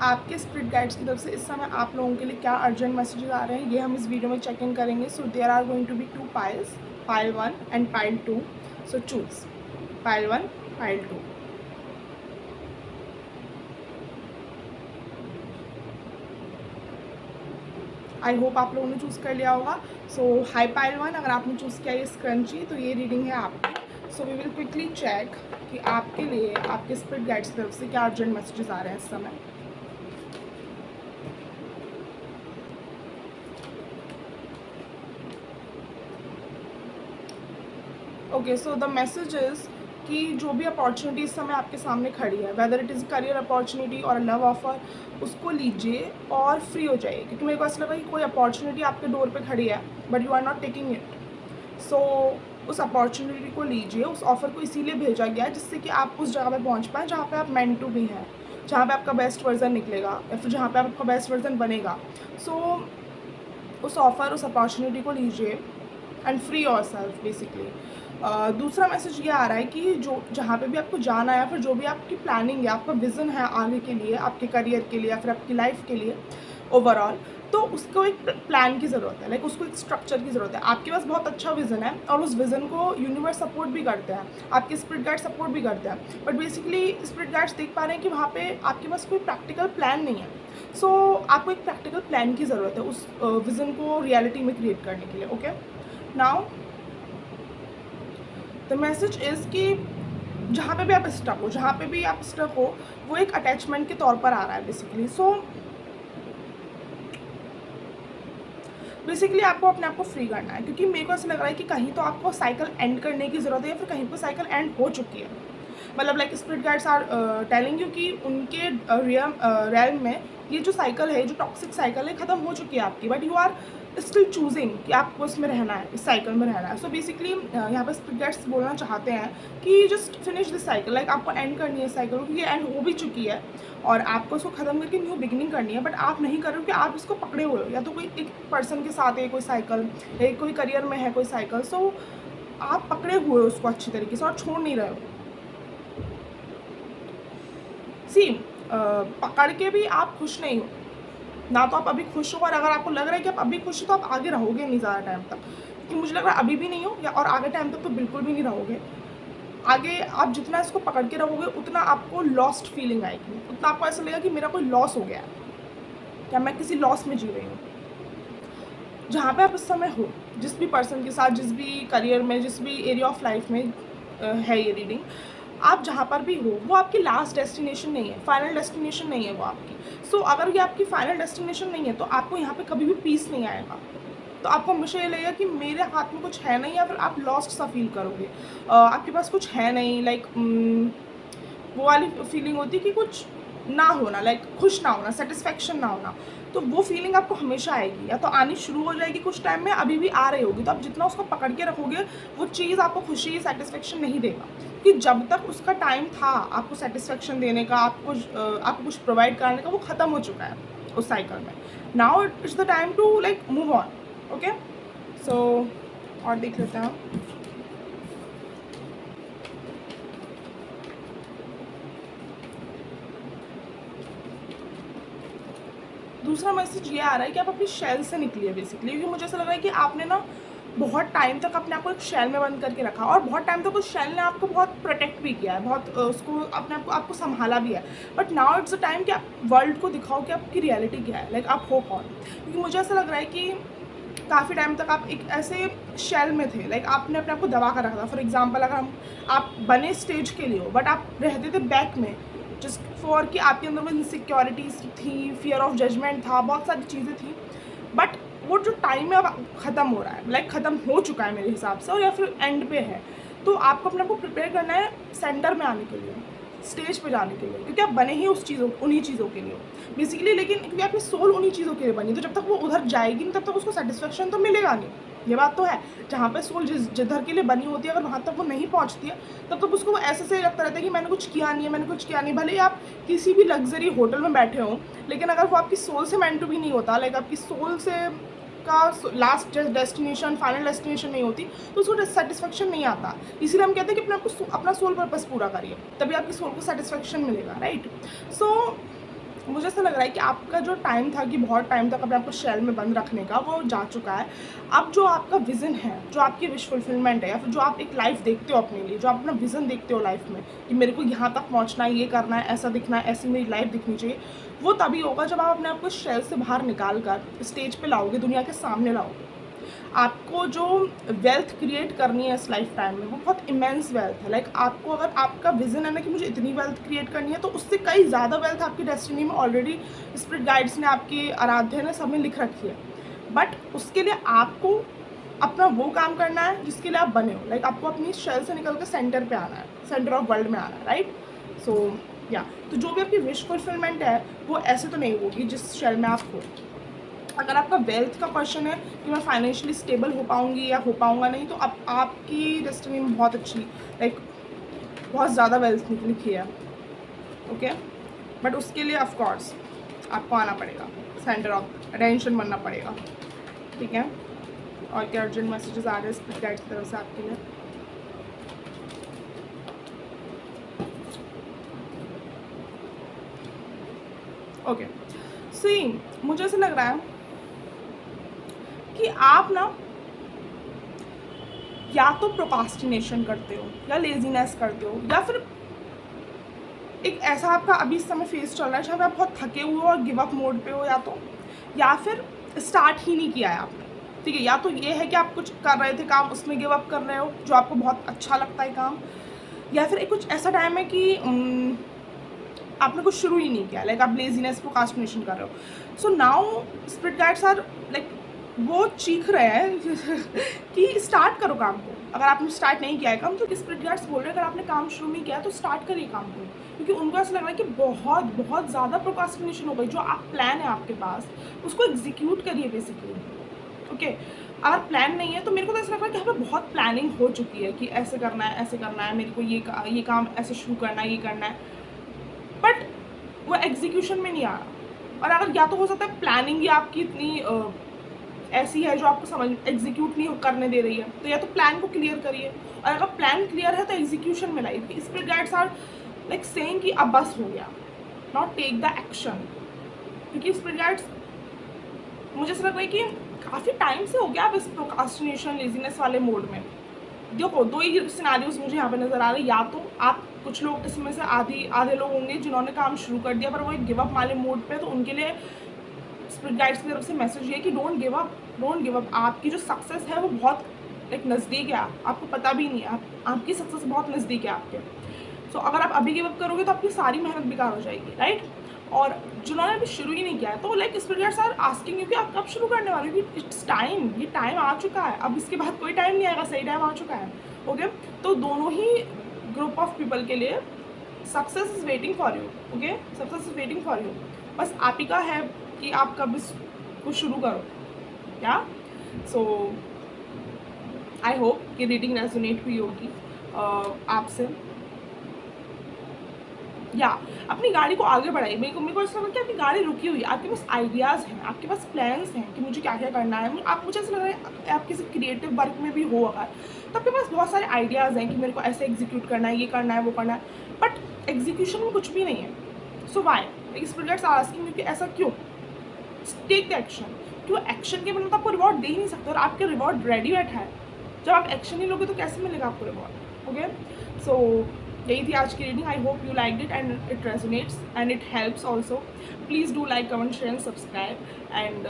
आपके spirit guides की तरफ से इस समय आप लोगों के लिए क्या अर्जेंट मैसेजेस आ रहे हैं ये हम इस वीडियो में चेक इन करेंगे. So there are going to be 2 piles, pile 1 and pile 2. So choose pile 1, pile 2. I hope आप लोगों ने चूज़ कर लिया होगा. सो हाई पाइल 1, अगर आपने चूज़ किया ये स्क्रंची तो ये रीडिंग है आपकी. So we will quickly check कि आपके लिए आपके स्पिरिट गाइड्स की तरफ से क्या अर्जेंट मैसेजेस आ रहे हैं इस समय. Okay, so the message is कि जो भी अपॉर्चुनिटी इस समय आपके सामने खड़ी है, whether it is career opportunity और लव ऑफर, उसको लीजिए और फ्री हो जाइए. क्योंकि मेरे को ऐसा लगा कि कोई अपॉर्चुनिटी आपके डोर पे खड़ी है but you are not taking it. So उस अपॉर्चुनिटी को लीजिए. उस ऑफ़र को इसीलिए भेजा गया है जिससे कि आप उस जगह पे पहुंच पाएँ जहाँ पे आप मेंट टू बी हैं, जहाँ पे आपका बेस्ट वर्जन निकलेगा या फिर जहाँ पे आपका बेस्ट वर्जन बनेगा. सो उस ऑफ़र, उस अपॉर्चुनिटी को लीजिए एंड फ्री योरसेल्फ बेसिकली. दूसरा मैसेज ये आ रहा है कि जो जहाँ पे भी आपको जाना है या फिर जो भी आपकी प्लानिंग है, आपका विज़न है आगे के लिए, आपके करियर के लिए या फिर आपकी लाइफ के लिए ओवरऑल, तो उसको एक प्लान की ज़रूरत है. लाइक उसको एक स्ट्रक्चर की ज़रूरत है. आपके पास बहुत अच्छा विज़न है और उस विज़न को यूनिवर्स सपोर्ट भी करते हैं, आपके स्पिरिट गाइड सपोर्ट भी करते हैं. बट बेसिकली स्पिरिट गाइड्स देख पा रहे हैं कि वहाँ पे आपके पास कोई प्रैक्टिकल प्लान नहीं है. सो आपको एक प्रैक्टिकल प्लान की ज़रूरत है उस विज़न को रियलिटी में क्रिएट करने के लिए. Okay, now the message is कि जहाँ पे भी आप स्टक हो, जहाँ पे भी आप स्टक हो, वो एक अटैचमेंट के तौर पर आ रहा है बेसिकली. सो बेसिकली आपको अपने आप को फ्री करना है. क्योंकि मेरे को ऐसा लग रहा है कि कहीं तो आपको साइकिल एंड करने की ज़रूरत है या फिर कहीं पर साइकिल एंड हो चुकी है. मतलब like spirit guides are telling you कि उनके रियल्म में ये जो साइकिल है, जो टॉक्सिक साइकिल है, ख़त्म हो चुकी है आपकी. But you are still choosing कि आपको इसमें रहना है, इस साइकिल में रहना है. सो बेसिकली यहाँ पर स्पिरिट गाइड्स बोलना चाहते हैं कि just finish this cycle. Like आपको एंड करनी है साइकिल, क्योंकि ये एंड हो भी चुकी है और आपको उसको ख़त्म करके न्यू बिगिनिंग करनी है. बट आप नहीं कर रहे हो कि आप इसको पकड़े हुए हो, या तो कोई एक पर्सन के साथ है कोई साइकिल, या कोई करियर में है कोई साइकिल. सो आप पकड़े हुए हो उसको अच्छी तरीके से और छोड़ नहीं रहे हो. सी पकड़ के भी आप खुश नहीं हो ना. तो आप अभी खुश हो, और अगर आपको लग रहा है कि आप अभी खुश हो तो आप आगे रहोगे नहीं ज़्यादा टाइम तक. क्योंकि मुझे लग रहा है अभी भी नहीं हो, या और आगे टाइम तक तो बिल्कुल भी नहीं रहोगे. आगे आप जितना इसको पकड़ के रहोगे उतना आपको लॉस्ट फीलिंग आएगी, उतना आपको ऐसा लगेगा कि मेरा कोई लॉस हो गया है, क्या मैं किसी लॉस में जी रही हूँ. जहाँ पे आप इस समय हो, जिस भी पर्सन के साथ, जिस भी करियर में, जिस भी एरिया ऑफ लाइफ में है ये रीडिंग, आप जहाँ पर भी हो वो आपकी लास्ट डेस्टिनेशन नहीं है, फाइनल डेस्टिनेशन नहीं है वो आपकी. सो अगर ये आपकी फाइनल डेस्टिनेशन नहीं है तो आपको यहाँ पे कभी भी पीस नहीं आएगा. तो आपको हमेशा ये लगेगा कि मेरे हाथ में कुछ है नहीं, या फिर आप लॉस्ट सा फील करोगे. आपके पास कुछ है नहीं, लाइक वो वाली फीलिंग होती है कि कुछ ना होना, लाइक खुश ना होना, सेटिस्फेक्शन ना होना. तो वो फीलिंग आपको हमेशा आएगी, या तो आनी शुरू हो जाएगी कुछ टाइम में, अभी भी आ रही होगी. तो आप जितना उसको पकड़ के रखोगे वो चीज़ आपको खुशी, सेटिस्फेक्शन नहीं देगा. कि जब तक उसका टाइम था आपको सेटिस्फेक्शन देने का, आपको कुछ प्रोवाइड कराने का, वो ख़त्म हो चुका है उस साइकिल में. Now it's the time to like move on. Okay, so और देख लेते हैं. दूसरा मैसेज ये आ रहा है कि आप अपनी शेल से निकलिए बेसिकली. क्योंकि मुझे ऐसा लग रहा है कि आपने ना बहुत टाइम तक अपने आप को एक शेल में बंद करके रखा, और बहुत टाइम तक उस शेल ने आपको बहुत प्रोटेक्ट भी किया है, बहुत उसको अपने आप को आपको संभाला भी है. But now it's the time कि आप वर्ल्ड को दिखाओ कि आपकी रियलिटी क्या है, लाइक आप हो कौन. क्योंकि मुझे ऐसा लग रहा है कि काफ़ी टाइम तक आप एक ऐसे शेल में थे, लाइक आपने अपने आप को दबा कर रखा था. फॉर एग्जाम्पल, अगर आप बने स्टेज के लिए हो बट आप रहते थे बैक में, जस्ट फॉर कि आपके अंदर वो इनसिक्योरिटीज़ थी, फियर ऑफ जजमेंट था, बहुत सारी चीज़ें थी. बट वो जो टाइम है अब ख़त्म हो रहा है, लाइक ख़त्म हो चुका है मेरे हिसाब से, और या फिर एंड पे है. तो आपको अपने आप को प्रिपेयर करना है सेंटर में आने के लिए, स्टेज पे जाने के लिए. क्योंकि आप बने ही उन्हीं चीज़ों के लिए हो बेसिकली. लेकिन क्योंकि आपकी सोल उन्हीं चीज़ों के लिए बनी, तो जब तक वो उधर जाएगी नहीं तब तक उसको सेटिस्फेक्शन तो मिलेगा नहीं. ये बात तो है. जहाँ पे सोल जिधर के लिए बनी होती है, अगर वहाँ तक वो नहीं पहुँचती है तब तक उसको वो ऐसे से लगता रहता है कि मैंने कुछ किया नहीं है, मैंने कुछ किया नहीं. भले ही आप किसी भी लग्जरी होटल में बैठे हों, लेकिन अगर वो आपकी सोल से मेंट टू बी नहीं होता, लाइक आपकी सोल से का लास्ट डेस्टिनेशन, फाइनल डेस्टिनेशन नहीं होती, तो उसको सेटिस्फेक्शन नहीं आता. इसीलिए हम कहते हैं कि अपना सोल पर्पस पूरा करिए, तभी आपकी सोल को सेटिस्फेक्शन मिलेगा, राइट. सो मुझे ऐसा लग रहा है कि आपका जो टाइम था कि बहुत टाइम तक अपने आप को शेल में बंद रखने का, वो जा चुका है। अब जो आपका विज़न है, जो आपकी विश फुलफिलमेंट है, या फिर जो आप एक लाइफ़ देखते हो अपने लिए, जो आप अपना विज़न देखते हो लाइफ़ में कि मेरे को यहाँ तक पहुँचना है, ये करना है, ऐसा दिखना है, ऐसी मेरी लाइफ़ दिखनी चाहिए, वो तभी होगा जब आप अपने आप को शेल से बाहर निकाल कर स्टेज पे लाओगे, दुनिया के सामने लाओगे। आपको जो वेल्थ क्रिएट करनी है इस लाइफ टाइम में, वो बहुत इमेंस वेल्थ है। लाइक आपको अगर आपका विज़न है ना कि मुझे इतनी वेल्थ क्रिएट करनी है, तो उससे कई ज़्यादा वेल्थ आपकी डेस्टिनी में ऑलरेडी स्पिरिट गाइड्स ने, आपके आराध्य ने, सब में लिख रखी है। बट उसके लिए आपको अपना वो काम करना है जिसके लिए आप बने हो। लाइक आपको अपनी शेल से निकल कर सेंटर पे आना है, सेंटर ऑफ वर्ल्ड में आना है, राइट? सो या तो जो भी आपकी विश फुलफिलमेंट है, वो ऐसे तो नहीं होगी जिस शेल में आप हो। अगर आपका वेल्थ का क्वेश्चन है कि मैं फाइनेंशियली स्टेबल हो पाऊँगी या हो पाऊँगा नहीं, तो आपकी डेस्टिनी में बहुत अच्छी, लाइक बहुत ज़्यादा वेल्थ लिखी है, ओके? बट उसके लिए ऑफ कोर्स आपको आना पड़ेगा, सेंटर ऑफ अटेंशन बनना पड़ेगा, ठीक है? और क्या अर्जेंट मैसेजेस आ रहे हैं स्पिरिट गाइड की तरफ से आपके लिए? ओके, सी मुझे ऐसा लग रहा है कि आप ना या तो प्रोकास्टिनेशन करते हो, या लेजीनेस करते हो, या फिर एक ऐसा आपका अभी इस समय फेस चल रहा है जहाँ पे आप बहुत थके हुए हो और गिव अप मोड पे हो, या फिर स्टार्ट ही नहीं किया है आपने, ठीक है? या तो ये है कि आप कुछ कर रहे थे काम, उसमें गिव अप कर रहे हो जो आपको बहुत अच्छा लगता है काम, या फिर एक कुछ ऐसा टाइम है कि आपने कुछ शुरू ही नहीं किया, लाइक आप लेजीनेस प्रोकास्टिनेशन कर रहे हो। So now spirit guides are like वो चीख रहे हैं कि स्टार्ट करो काम को। अगर आपने स्टार्ट नहीं किया है काम, तो स्पिरिट गाइड्स बोल रहे हैं अगर आपने काम शुरू नहीं किया है तो स्टार्ट करिए काम को, क्योंकि उनको ऐसा लग रहा है कि बहुत बहुत ज़्यादा प्रोकास्टिनेशन हो गई। जो आप प्लान है आपके पास, उसको एग्जीक्यूट करिए बेसिकली, ओके? अगर प्लान नहीं है तो मेरे को तो ऐसा लग रहा है कि हमें बहुत प्लानिंग हो चुकी है कि ऐसे करना है, ऐसे करना है, मेरे को ये काम ऐसे शुरू करना है, ये करना है, बट वो एग्जीक्यूशन में नहीं आ रहा। और अगर या तो हो सकता है प्लानिंग ही आपकी इतनी ऐसी है जो आपको समझ एग्जीक्यूट नहीं करने दे रही है, तो या तो प्लान को क्लियर करिए, और अगर प्लान क्लियर है तो एग्जीक्यूशन में लाइए। Spirit guides are like saying कि अब बस हो गया, नॉट टेक द एक्शन, क्योंकि स्पिरिट गाइड्स मुझे ऐसा लग रहा है कि काफ़ी टाइम से हो गया आप इस प्रोकास्टिनेशन लेजीनेस वाले मोड में। देखो, दो ही सिनारियोज मुझे यहाँ पे नज़र आ रहे हैं। या तो आप कुछ लोग इसमें से आधे लोग होंगे जिन्होंने काम शुरू कर दिया पर वो एक गिव अप वाले मोड पे, तो उनके लिए स्पिरिट गाइड्स की तरफ से मैसेज ये कि don't give up, don't give up. आपकी जो सक्सेस है वो बहुत एक नज़दीक है, आपको पता भी नहीं है, आपकी सक्सेस बहुत नज़दीक है आपके। सो अगर आप अभी गिव अप करोगे तो आपकी सारी मेहनत बेकार हो जाएगी, राइट? और जिन्होंने अभी शुरू ही नहीं किया है, तो like spirit guides are asking you कि आप कब शुरू करने वाले हो? इट्स टाइम, ये टाइम आ चुका है, अब इसके बाद कोई टाइम नहीं आएगा, सही टाइम आ चुका है, ओके? तो दोनों ही ग्रुप ऑफ पीपल के लिए success is waiting for you, okay? Success is waiting for you. बस आप ही का है कि आप कब इसको शुरू करो, या? सो आई होप कि रीडिंग रेजोनेट हुई होगी आपसे। या अपनी गाड़ी को आगे बढ़ाइए। मेरे को ऐसा लगा कि आपकी गाड़ी रुकी हुई है, आपके पास आइडियाज़ हैं, आपके पास प्लान्स हैं कि मुझे क्या क्या करना है। आप मुझे ऐसा लग रहा है आप किसी क्रिएटिव वर्क में भी हो अगर, तो आपके पास बहुत सारे आइडियाज़ हैं कि मेरे को ऐसे एग्जीक्यूट करना है, ये करना है, वो करना है, बट एग्जीक्यूशन में कुछ भी नहीं है। So why spirit guides are asking you कि ऐसा क्यों? टेक द एक्शन, क्यों? एक्शन के बिना तो आपको रिवॉर्ड दे ही नहीं सकते, और आपके रिवॉर्ड रेडी बैठा है। जब आप एक्शन नहीं लोगे तो कैसे मिलेगा आपको रिवॉर्ड, ओके? सो यही थी आज की reading. I hope you like it and it resonates and it helps also. Please do like, comment, share and subscribe, and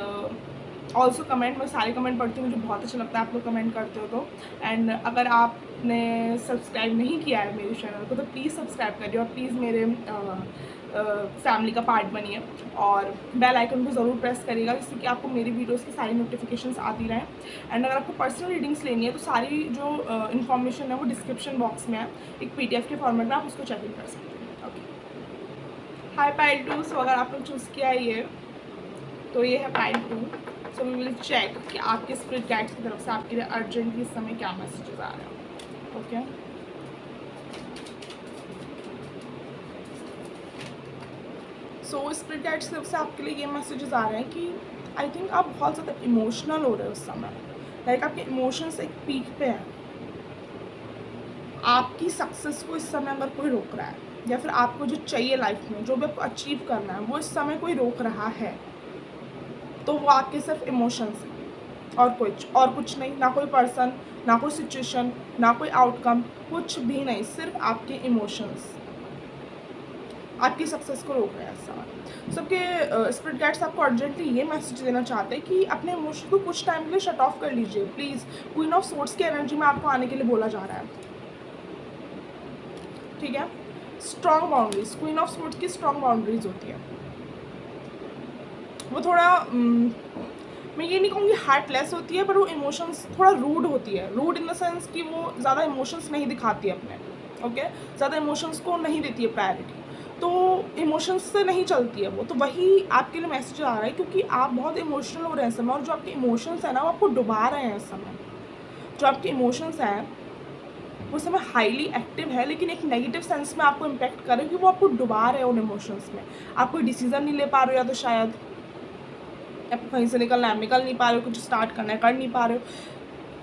also comment. मैं सारे कमेंट पढ़ती हूँ, मुझे बहुत अच्छा लगता है आप लोग कमेंट करते हो तो। एंड अगर आपने सब्सक्राइब नहीं किया है मेरे चैनल को, तो प्लीज़ सब्सक्राइब करिए, और प्लीज़ मेरे फैमिली का पार्ट बनिए, और बेल आइकन को ज़रूर प्रेस करिएगा, जिससे कि आपको मेरी वीडियोस की सारी नोटिफिकेशंस आती रहें। एंड अगर आपको पर्सनल रीडिंग्स लेनी है तो सारी जो इन्फॉर्मेशन है वो डिस्क्रिप्शन बॉक्स में है, एक PDF के फॉर्मेट में, आप उसको चेक इन कर सकते हैं, ओके? High pile 2। सो अगर आप लोग चूज़ किया है ये, तो ये है pile 2। So we will check कि आपके स्पिरिट गाइड्स की तरफ से आपके लिए अर्जेंटली इस समय क्या मैसेजेस आ रहे हैं, ओके? सो स्पिरिट गाइड्स की तरफ से आपके लिए ये मैसेजेस आ रहे हैं कि आई थिंक आप बहुत ज़्यादा इमोशनल हो रहे हो उस समय, लाइक आपके इमोशंस एक पीक पे हैं। आपकी सक्सेस को इस समय अगर कोई रोक रहा है, या फिर आपको जो चाहिए लाइफ में, जो भी आपको अचीव करना है, वो इस समय कोई रोक रहा है, तो वो आपके सिर्फ इमोशंस हैं और कुछ नहीं। ना कोई पर्सन, ना कोई सिचुएशन, ना कोई आउटकम, कुछ भी नहीं, सिर्फ आपके इमोशंस आपकी सक्सेस को रोक रहे हैं इस समय। सबके स्पिरिट गाइड्स आपको अर्जेंटली ये मैसेज देना चाहते हैं कि अपने इमोशन को कुछ टाइम के लिए शट ऑफ कर लीजिए प्लीज़। क्वीन ऑफ सोर्ड्स की एनर्जी में आपको आने के लिए बोला जा रहा है, ठीक है। Strong boundaries, queen of swords की स्ट्रॉन्ग बाउंड्रीज होती है। वो थोड़ा मैं ये नहीं कहूँगी हार्टलेस होती है, पर वो इमोशंस थोड़ा रूड होती है। रूड इन द सेंस कि वो ज़्यादा इमोशंस नहीं दिखाती है अपने, ओके, ज़्यादा इमोशंस को नहीं देती है प्रायोरिटी, तो इमोशंस से नहीं चलती है वो। तो वही आपके लिए मैसेज आ रहा है, क्योंकि आप बहुत इमोशनल हो रहे हैं इस समय, और जो आपके इमोशंस हैं ना, वो आपको डुबा रहे हैं इस समय। जो आपके इमोशंस हैं वो समय हाईली एक्टिव है, लेकिन एक नेगेटिव सेंस में आपको इम्पैक्ट कर रहे हैं कि वो आपको डुबा रहे हैं उन इमोशंस में। आप कोई डिसीजन नहीं ले पा रहे हो, या तो शायद आपको कहीं से निकलना है, निकल नहीं पा रहे हो, कुछ स्टार्ट करना है, कर नहीं पा रहे हो,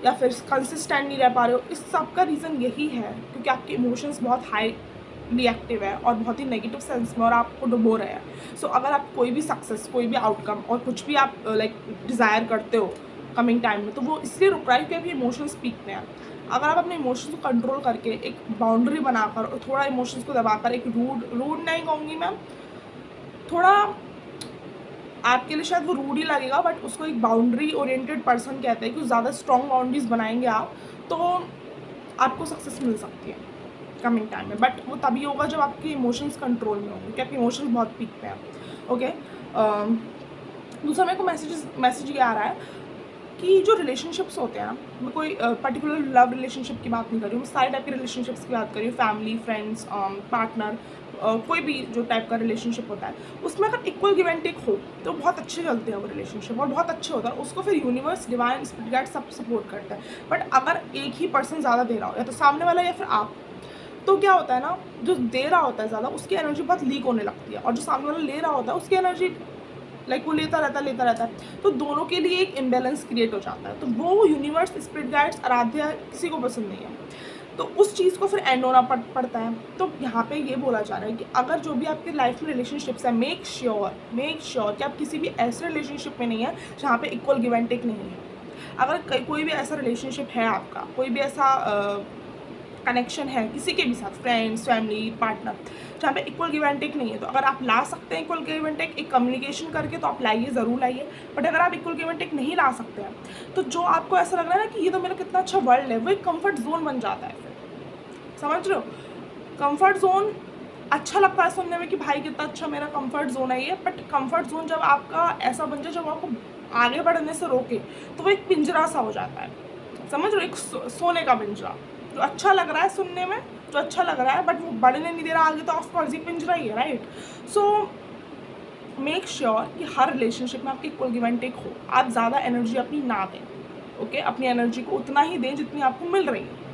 या फिर कंसिस्टेंट नहीं रह पा रहे हो। इस सब का रीज़न यही है, क्योंकि आपके इमोशंस बहुत हाईली एक्टिव है और बहुत ही नेगेटिव सेंस में, और आपको डुबो रहे हैं। सो अगर आप कोई भी सक्सेस, कोई भी आउटकम और कुछ भी आप लाइक डिज़ायर करते हो कमिंग टाइम में, तो वो इसलिए रुक रहा है क्योंकि आपके इमोशंस पीक में हैं। अगर आप अपने इमोशंस को कंट्रोल करके एक बाउंड्री बनाकर और थोड़ा इमोशंस को दबाकर, एक रूड नहीं कहूँगी मैम, थोड़ा आपके लिए शायद वो रूड ही लगेगा, बट उसको एक बाउंड्री ओरिएंटेड पर्सन कहते हैं कि ज़्यादा स्ट्रॉन्ग बाउंड्रीज बनाएंगे आप, तो आपको सक्सेस मिल सकती है कमिंग टाइम में। बट वो तभी होगा जब आपके इमोशंस कंट्रोल में होंगे, क्योंकि आपके इमोशंस बहुत पीक पे हैं, ओके। दूसरा मेरे को मैसेज ये आ रहा है कि जो रिलेशनशिप्स होते हैं ना, मैं कोई पर्टिकुलर लव रिलेशनशिप की बात नहीं कर रही हूँ, मैं सारे टाइप के रिलेशनशिप्स की बात कर रही हूँ, फैमिली, फ्रेंड्स, पार्टनर, कोई भी जो टाइप का रिलेशनशिप होता है, उसमें अगर इक्वल गिव एंड टेक हो तो बहुत अच्छे चलते हैं वो रिलेशनशिप, और बहुत अच्छे होता है, उसको फिर यूनिवर्स, डिवाइन, स्पिरिट गाइड सब सपोर्ट करता है। बट अगर एक ही पर्सन ज़्यादा दे रहा हो, या तो सामने वाला या फिर आप, तो क्या होता है ना, जो दे रहा होता है ज़्यादा, उसकी एनर्जी बहुत लीक होने लगती है, और जो सामने वाला ले रहा होता है उसकी एनर्जी लाइक वो लेता रहता है, तो दोनों के लिए एक इम्बैलेंस क्रिएट हो जाता है। तो वो यूनिवर्स, स्पिरिट गाइड्स, आराध्या किसी को पसंद नहीं है, तो उस चीज़ को फिर एंड होना पड़ता है। तो यहाँ पे ये बोला जा रहा है कि अगर जो भी आपके लाइफ में रिलेशनशिप्स है, मेक श्योर कि आप किसी भी ऐसे रिलेशनशिप में नहीं है जहाँ पे इक्वल गिव एंड टेक नहीं है। अगर कोई भी ऐसा रिलेशनशिप है आपका, कोई भी ऐसा कनेक्शन है किसी के भी साथ, फ्रेंड्स, फैमिली, पार्टनर, जहाँ पे इक्वल गिव एंड टेक नहीं है, तो अगर आप ला सकते हैं इक्वल गिव एंड टेक एक कम्युनिकेशन करके, तो आप लाइए, ज़रूर लाइए। बट अगर आप इक्वल गिव एंड टेक नहीं ला सकते हैं, तो जो आपको ऐसा लग रहा है ना कि ये तो मेरा कितना अच्छा वर्ल्ड है, वो एक कम्फर्ट जोन बन जाता है फिर, समझ रहे हो। कम्फर्ट जोन अच्छा लगता है सुनने में कि भाई कितना अच्छा मेरा कम्फर्ट जोन है ये, बट कम्फर्ट जोन जब आपका ऐसा बन जाए जब आपको आगे बढ़ने से रोके, तो वो एक पिंजरा सा हो जाता है, समझ रहे हो, एक सोने का पिंजरा, जो अच्छा लग रहा है सुनने में, जो अच्छा लग रहा है, बट वो बढ़ने नहीं दे रहा आगे, तो ऑफकोर्स ये पिंजरा ही है, राइट। सो मेक श्योर कि हर रिलेशनशिप में आपकी इक्वल गिव एंड टेक हो। आप ज़्यादा एनर्जी अपनी ना दें, ओके, अपनी एनर्जी को उतना ही दें जितनी आपको मिल रही है।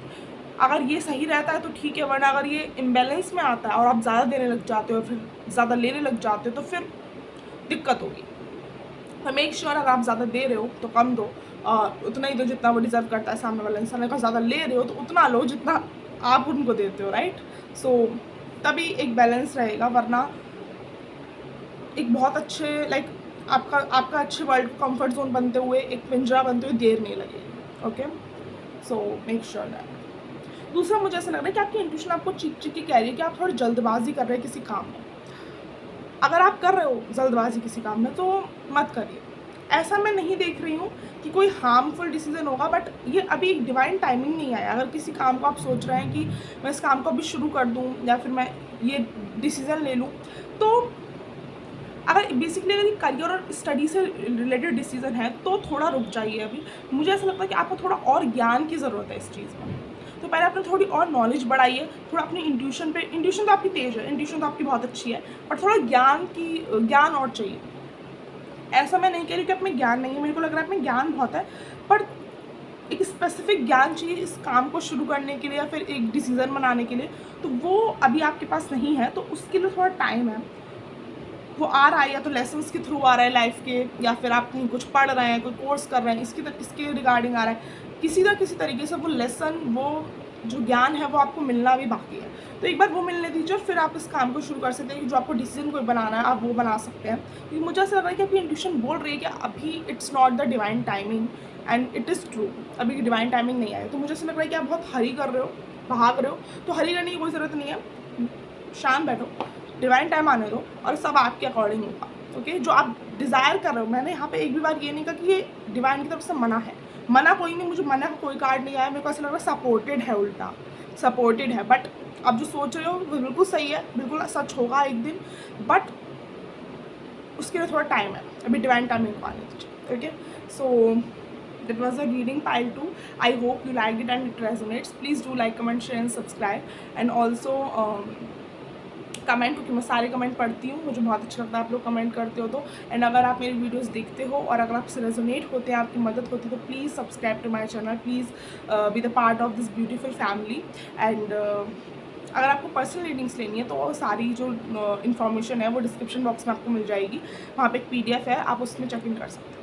अगर ये सही रहता है तो ठीक है, वरना अगर ये इम्बैलेंस में आता है और आप ज़्यादा देने लग जाते हो, फिर ज़्यादा लेने लग जाते हो, तो फिर दिक्कत होगी। तो मेक श्योर अगर आप ज़्यादा दे रहे हो तो कम दो, उतना ही दो जितना वो डिज़र्व करता है सामने वाला इंसान। अगर ज़्यादा ले रहे हो तो उतना लो जितना आप उनको देते हो, राइट। सो तभी एक बैलेंस रहेगा, वरना एक बहुत अच्छे लाइक आपका अच्छे वर्ल्ड कंफर्ट जोन बनते हुए, एक पिंजरा बनते हुए देर नहीं लगेगी, okay. So make sure that. दूसरा, मुझे ऐसा लग रहा है कि आपकी इंट्यूशन आपको चीख के कह रही है कि आप थोड़ी जल्दबाजी कर रहे हैं किसी काम में। अगर आप कर रहे हो जल्दबाजी किसी काम में तो मत करिए। ऐसा मैं नहीं देख रही हूँ कि कोई हार्मफुल डिसीजन होगा, बट ये अभी एक डिवाइन टाइमिंग नहीं आया। अगर किसी काम को आप सोच रहे हैं कि मैं इस काम को अभी शुरू कर दूँ या फिर मैं ये डिसीज़न ले लूँ, तो अगर बेसिकली अगर करियर और स्टडी से रिलेटेड डिसीजन है तो थोड़ा रुक जाइए अभी। मुझे ऐसा लगता है कि आपको थोड़ा और ज्ञान की ज़रूरत है इस चीज़ में, तो पहले आपने थोड़ी और नॉलेज बढ़ाइए, थोड़ा अपनी इंट्यूशन तो आपकी तेज़ है, इंट्यूशन तो आपकी बहुत अच्छी है, पर थोड़ा ज्ञान और चाहिए। ऐसा मैं नहीं कह रही कि आप में ज्ञान नहीं है, मेरे को लग रहा है आप में ज्ञान बहुत है, पर एक स्पेसिफिक ज्ञान चाहिए इस काम को शुरू करने के लिए या फिर एक डिसीज़न बनाने के लिए, तो वो अभी आपके पास नहीं है। तो उसके लिए थोड़ा टाइम है, वो आ रहा है, या तो लेसन्स के थ्रू आ रहा है लाइफ के, या फिर आप कहीं कुछ पढ़ रहे हैं, कोई कोर्स कर रहे हैं, इसके रिगार्डिंग आ रहा है। किसी ना किसी तरीके से वो लेसन, वो जो ज्ञान है वो आपको मिलना अभी बाकी है। तो एक बार वो मिलने दीजिए और फिर आप इस काम को शुरू कर सकते हैं कि जो आपको डिसीजन कोई बनाना है आप वो बना सकते हैं। क्योंकि मुझे ऐसा लग रहा है कि आपकी इंट्यूशन बोल रही है कि अभी it's not the divine timing, and it is true, अभी डिवाइन टाइमिंग नहीं आई। तो मुझे ऐसा लग रहा है कि आप बहुत हरी कर रहे हो, भाग रहे हो। तो हरी करने की कोई ज़रूरत नहीं है, शांत बैठो, डिवाइन टाइम आने दो और सब आपके अकॉर्डिंग होगा। ओके, जो आप डिज़ायर कर रहे हो, मैंने यहाँ पे एक भी बार ये नहीं कहा कि ये डिवाइन की तरफ से मना है। मना कोई नहीं, मुझे मना का कोई कार्ड नहीं आया। मेरे को ऐसा लग रहा है सपोर्टेड है, उल्टा सपोर्टेड है। बट आप जो सोच रहे हो वो बिल्कुल सही है, बिल्कुल सच होगा एक दिन, बट उसके लिए थोड़ा टाइम है, अभी डिवाइन टाइमिंग को आने दीजिए। Okay, so that was a reading pile 2. I hope you liked it and it resonates. Please do like, comment, share and subscribe, and also comment, क्योंकि मैं सारे कमेंट पढ़ती हूँ, मुझे बहुत अच्छा लगता है आप लोग कमेंट करते हो तो। एंड अगर आप मेरी वीडियोस देखते हो और अगर आपसे रेजोनेट होते हैं, आपकी मदद होती है, तो please subscribe to my channel, please be the part of this beautiful family. And अगर आपको पर्सनल रीडिंग्स लेनी है तो वो सारी जो इन्फॉर्मेशन है वो डिस्क्रिप्शन बॉक्स में आपको मिल जाएगी, वहाँ पे एक PDF है, आप उसमें चेक इन कर सकते हो।